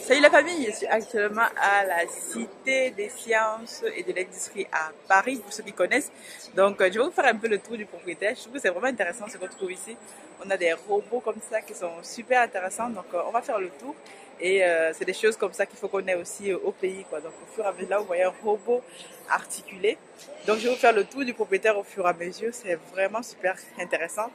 Salut la famille, je suis actuellement à la Cité des Sciences et de l'Industrie à Paris, pour ceux qui connaissent. Donc, je vais vous faire un peu le tour du propriétaire. Je trouve que c'est vraiment intéressant ce qu'on trouve ici. On a des robots comme ça qui sont super intéressants. Donc, on va faire le tour. Et c'est des choses comme ça qu'il faut qu'on ait aussi au pays, quoi. Donc, au fur et à mesure, là, vous voyez un robot articulé. Donc, je vais vous faire le tour du propriétaire au fur et à mesure. C'est vraiment super intéressant.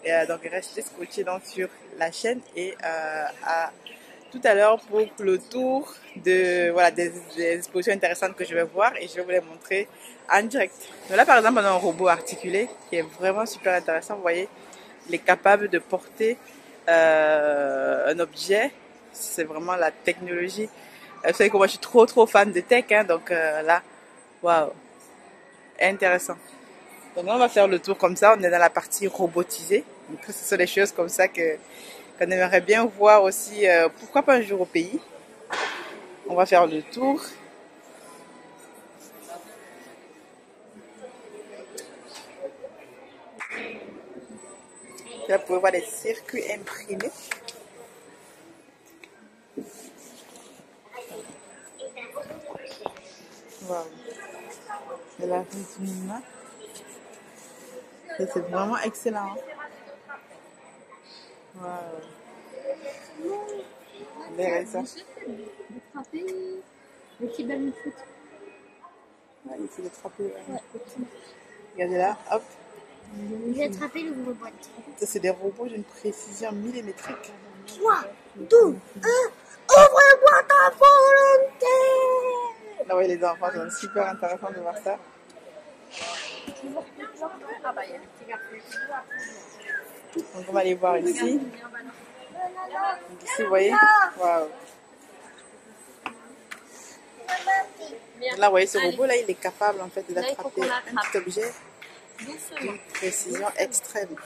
Et donc, restez scotchés donc sur la chaîne et à tout à l'heure pour le tour de, voilà, des expositions intéressantes que je vais voir et je vais vous les montrer en direct. Donc là, par exemple, on a un robot articulé qui est vraiment super intéressant. Vous voyez, il est capable de porter un objet. C'est vraiment la technologie. Vous savez que moi, je suis trop fan de tech, hein, donc là, waouh, intéressant. Donc là, on va faire le tour comme ça. On est dans la partie robotisée. Donc, ce sont des choses comme ça qu'on aimerait bien voir aussi, pourquoi pas un jour au pays. On va faire le tour. Là, vous pouvez voir les circuits imprimés. Wow. C'est la rétine. C'est vraiment excellent. Wow. Intéressant. Le petit ballon de foot. Ouais, il essaie d'attraper le ballon de foot. Regardez là, hop. Il a attrapé le gros boîte. Ça, c'est des robots d'une précision millimétrique. 3, 2, 1, ouvrez-moi ta volonté! Là, oui, les enfants, c'est super intéressant de voir ça. Ah bah, il y a le petit garçon. Donc, on va aller voir ici. Donc, ici, vous voyez. Waouh. Là, vous voyez, ce robot, là, il est capable, en fait, d'attraper un petit objet d'une précision extrême.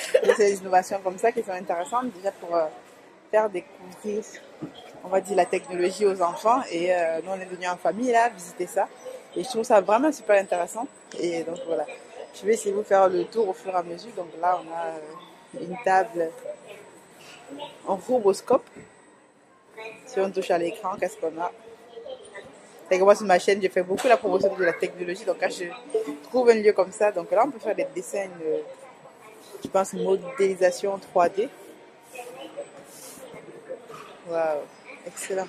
C'est des innovations comme ça qui sont intéressantes, déjà pour faire découvrir, on va dire, la technologie aux enfants. Et nous, on est venus en famille, là, visiter ça. Et je trouve ça vraiment super intéressant. Et donc, voilà. Je vais essayer de vous faire le tour au fur et à mesure. Donc là, on a une table en roboscope. Si on touche à l'écran, qu'est-ce qu'on a? C'est que moi, sur ma chaîne, je fais beaucoup la promotion de la technologie. Donc, quand je trouve un lieu comme ça, donc là, on peut faire des dessins, je pense, modélisation 3D. Waouh, excellent.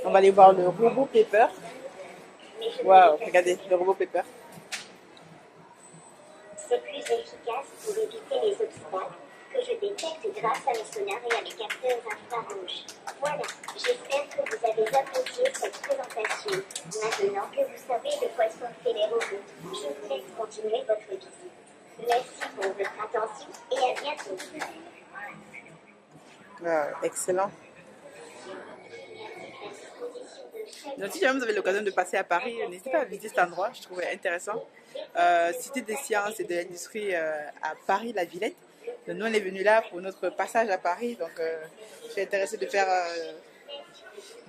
On va aller voir le robot Pepper. Waouh, regardez, le robot Pepper. C'est plus efficace pour éviter les obstacles que je détecte grâce à mes sonars et à mes capteurs infrarouges. Voilà, j'espère que vous avez apprécié cette présentation. Maintenant que vous savez de quoi sont faits les robots, je vous laisse continuer votre visite. Merci pour votre attention et à bientôt. Wow, excellent. Donc, si jamais vous avez l'occasion de passer à Paris, n'hésitez pas à visiter cet endroit, je trouvais intéressant. Cité des sciences et de l'industrie à Paris, la Villette. Donc, nous, on est venus là pour notre passage à Paris. Donc, je suis intéressée de faire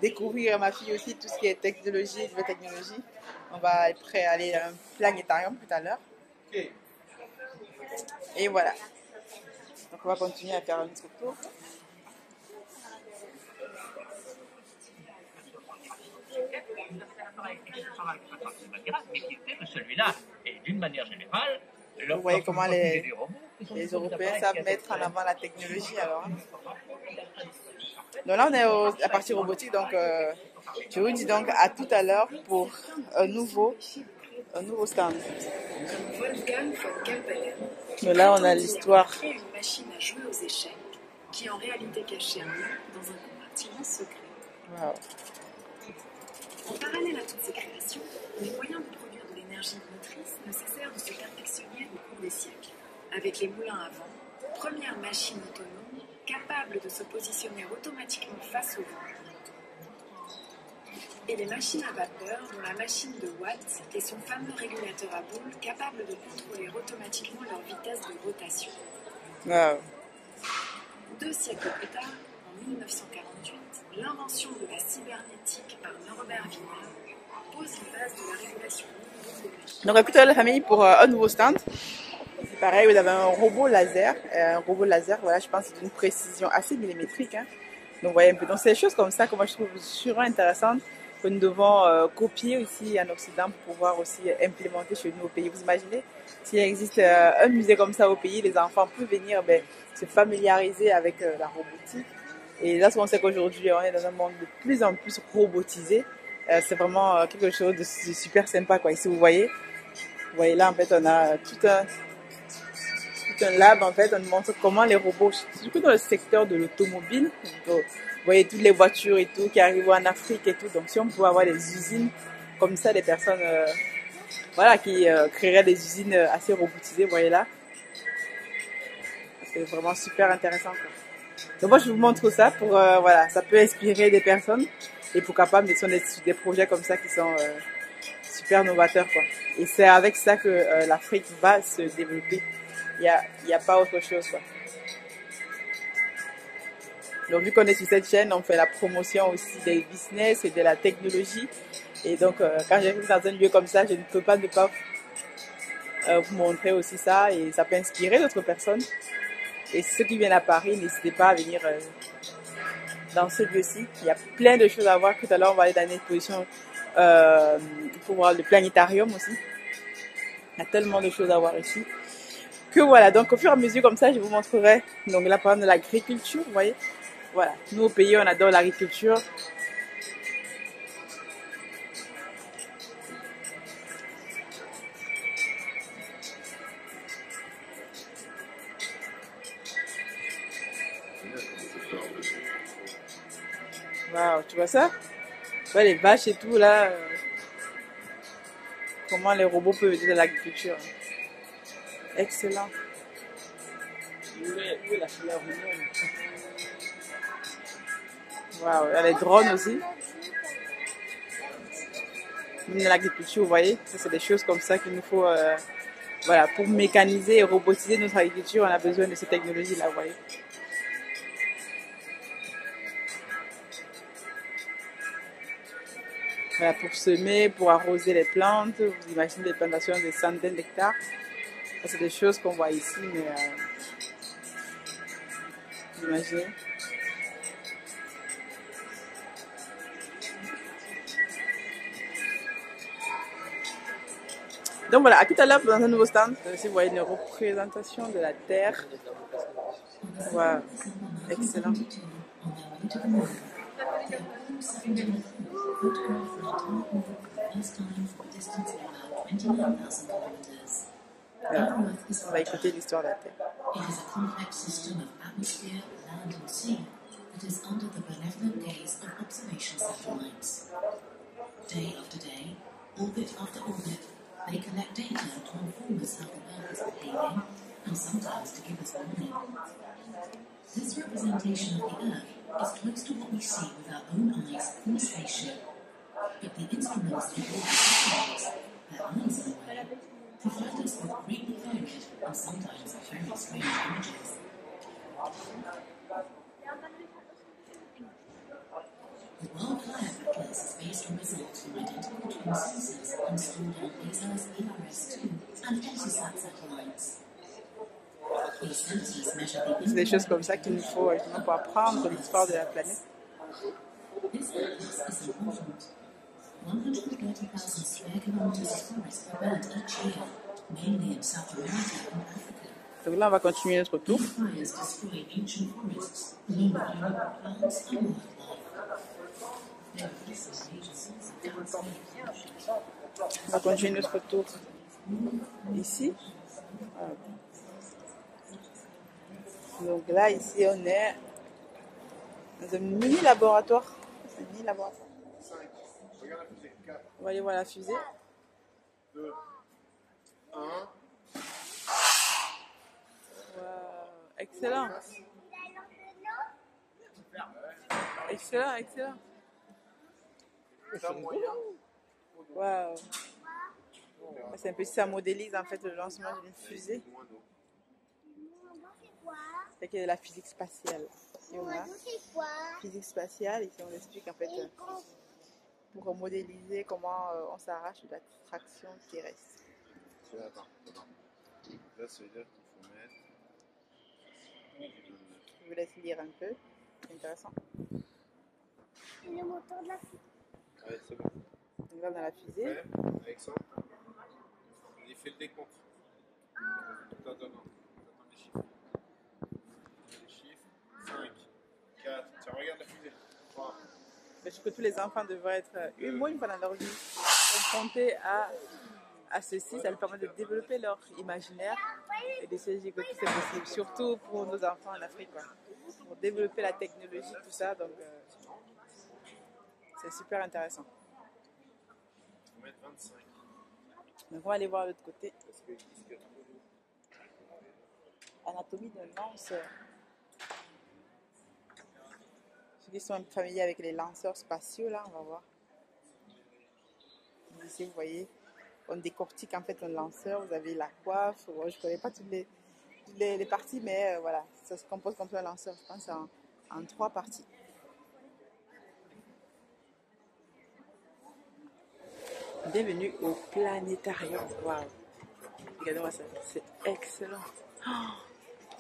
découvrir à ma fille aussi tout ce qui est technologie, nouvelle technologie. On va être prêt à aller à un planétarium tout à l'heure. Et voilà. Donc, on va continuer à faire un petit tour. Celui-là, et d'une manière générale, vous voyez comment les Européens savent mettre en avant la technologie alors. Donc là on est à la partie robotique, donc je vous dis donc à tout à l'heure pour un nouveau stand. Mais là on a l'histoire. Une machine à jouer aux échecs qui en réalité cachait un lion dans un compartiment secret. Wow. En parallèle à toutes ces créations, les moyens de produire de l'énergie motrice ne cessèrent de se perfectionner au cours des siècles. Avec les moulins à vent, première machine autonome capable de se positionner automatiquement face au vent. Et les machines à vapeur, dont la machine de Watt et son fameux régulateur à boules capable de contrôler automatiquement leur vitesse de rotation. Wow. 2 siècles plus tard, en 1948, L'invention de la cybernétique par Norbert Wiener pose les bases de la régulation numérique des machines. Donc écoutez la famille pour un nouveau stand. C'est pareil, vous avez un robot laser. Voilà, je pense que c'est d'une précision assez millimétrique. Hein. Donc, vous voyez un peu. Donc, c'est des choses comme ça que moi je trouve sûrement intéressantes que nous devons copier ici en Occident pour pouvoir aussi implémenter chez nous au pays. Vous imaginez, s'il existe un musée comme ça au pays, les enfants peuvent venir se familiariser avec la robotique. Et là, on sait qu'aujourd'hui, on est dans un monde de plus en plus robotisé. C'est vraiment quelque chose de super sympa, quoi. Ici, vous voyez là, en fait, on a tout un lab, en fait, on nous montre comment les robots, surtout dans le secteur de l'automobile, vous voyez toutes les voitures et tout qui arrivent en Afrique et tout. Donc, si on pouvait avoir des usines comme ça, des personnes, voilà, qui créeraient des usines assez robotisées, vous voyez là. C'est vraiment super intéressant, quoi. Donc, moi, je vous montre ça pour, voilà, ça peut inspirer des personnes et pourquoi pas, mais ce sont des projets comme ça qui sont super novateurs, quoi. Et c'est avec ça que l'Afrique va se développer. Il y a pas autre chose, quoi. Donc, vu qu'on est sur cette chaîne, on fait la promotion aussi des business et de la technologie. Et donc, quand j'arrive dans un lieu comme ça, je ne peux pas ne pas vous montrer aussi ça. Et ça peut inspirer d'autres personnes. Et ceux qui viennent à Paris, n'hésitez pas à venir dans ce lieu-ci. Il y a plein de choses à voir. Tout à l'heure, on va aller dans une exposition pour voir le planétarium aussi. Il y a tellement de choses à voir ici. Que voilà, donc au fur et à mesure comme ça, je vous montrerai. Donc là, par exemple, de l'agriculture, vous voyez. Voilà, nous au pays, on adore l'agriculture. Waouh, tu vois ça? Ouais, les vaches et tout, là. Comment les robots peuvent aider dans l'agriculture. Excellent. Waouh, il y a les drones aussi. Même dans l'agriculture, vous voyez, ça c'est des choses comme ça qu'il nous faut, voilà, pour mécaniser et robotiser notre agriculture, on a besoin de ces technologies-là, vous voyez. Voilà, pour semer, pour arroser les plantes, vous imaginez des plantations de centaines d'hectares. Ça, c'est des choses qu'on voit ici, mais vous imaginez. Donc voilà, à tout à l'heure dans un nouveau stand. Ici, vous voyez une représentation de la Terre. Wow, excellent. Voilà. On va écouter l'histoire de la Terre. It is a complex system of atmosphere, land and sea that is under the benevolent gaze of observation satellites. Day after day, orbit after orbit, they collect data to inform us how the Earth is behaving and sometimes to give us warning. This representation of the Earth is close to what we see with our own eyes from a spaceship. But the instruments that orbit satellites, their eyes in a way, provide us with greatly varied and sometimes very strange images. The World Flare Atlas is based on results from identical twin sensors installed on ESA's ERS-2 and Etiosat satellites. These sensors measure the C'est des choses comme ça qu'il nous faut justement pour apprendre l'histoire de la planète. This atlas is important. 130,000 square kilometers of forest are burnt each year, mainly in South America and Africa. Donc là, on va continuer notre tour. Fires destroy ancient forests, along with valuable plants and wildlife. On va continuer notre tour ici. Voilà. Donc là, ici, on est dans un mini laboratoire. C'est un mini laboratoire. On va aller voir la fusée. 2, 1. Wow. Excellent. Excellent, excellent. Wow. C'est un peu ça modélise en fait le lancement d'une fusée. C'est que de la physique spatiale. Et on a physique spatiale. Ici, on explique en fait pour modéliser comment on s'arrache de la traction terrestre. Attends. Là, ça veut dire qu'il faut mettre. Je vous laisse lire un peu. C'est intéressant. Le moteur de la fusée. Allez, c'est bon. Donc là, on a la fusée. Ouais, Alexandre, il fait le décompte. Attends les chiffres. Les chiffres. 5, 4. Tiens, regarde la fusée. 3. Je trouve que tous les enfants devraient être une fois dans leur vie confrontés à ceci. Ça leur permet de développer leur imaginaire et de se dire que tout est possible. Surtout pour nos enfants en Afrique, quoi. Pour développer la technologie, tout ça. Donc, c'est super intéressant. Il faut mettre 25. Donc, on va aller voir l'autre côté. Parce qu'ils disent qu'il y a trop d'eau. Anatomie d'un lanceur. Ceux qui sont familiers avec les lanceurs spatiaux, là, on va voir. Ici, vous voyez, on décortique en fait un lanceur. Vous avez la coiffe. Bon, je ne connais pas toutes les parties, mais voilà, ça se compose comme un lanceur. Je pense en 3 parties. Bienvenue au planétarium. Waouh! Regardez-moi ça, c'est excellent. Oh,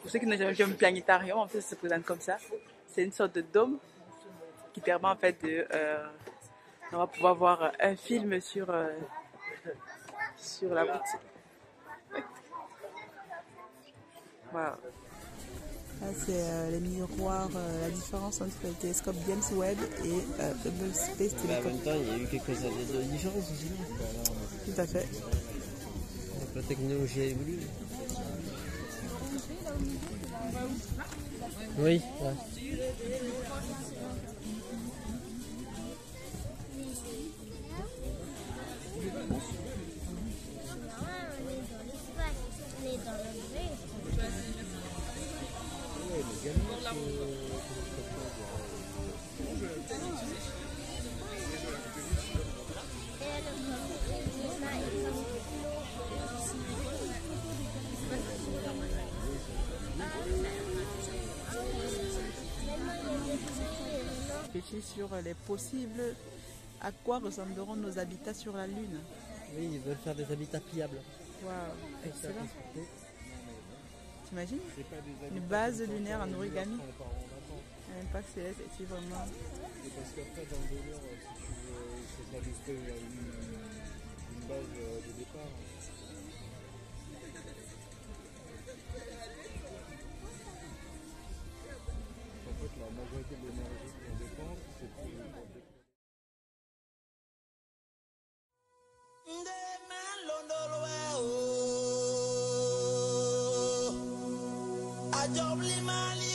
pour ceux qui n'ont jamais vu un planétarium, en fait, ça se présente comme ça. C'est une sorte de dôme qui permet en fait de... on va pouvoir voir un film sur la route. Waouh! Là, c'est les miroirs, la différence entre le télescope James Webb et Hubble Space En Telescope. même temps, il y a eu quelques années de différence aussi. Tout à fait. Donc la technologie a évolué. Oui. Ouais. Réfléchir sur les possibles, à quoi ressembleront nos habitats sur la Lune. Oui, ils veulent faire des habitats pliables. Waouh, excellent. T'imagines? Une base lunaire en origami. Un impact céleste, et c'est vraiment... Et parce qu'après, dans le délire, si tu veux, c'est pas juste une base de départ. En fait, la majorité de l'énergie qu'on dépense, c'est pour Ajobli Mali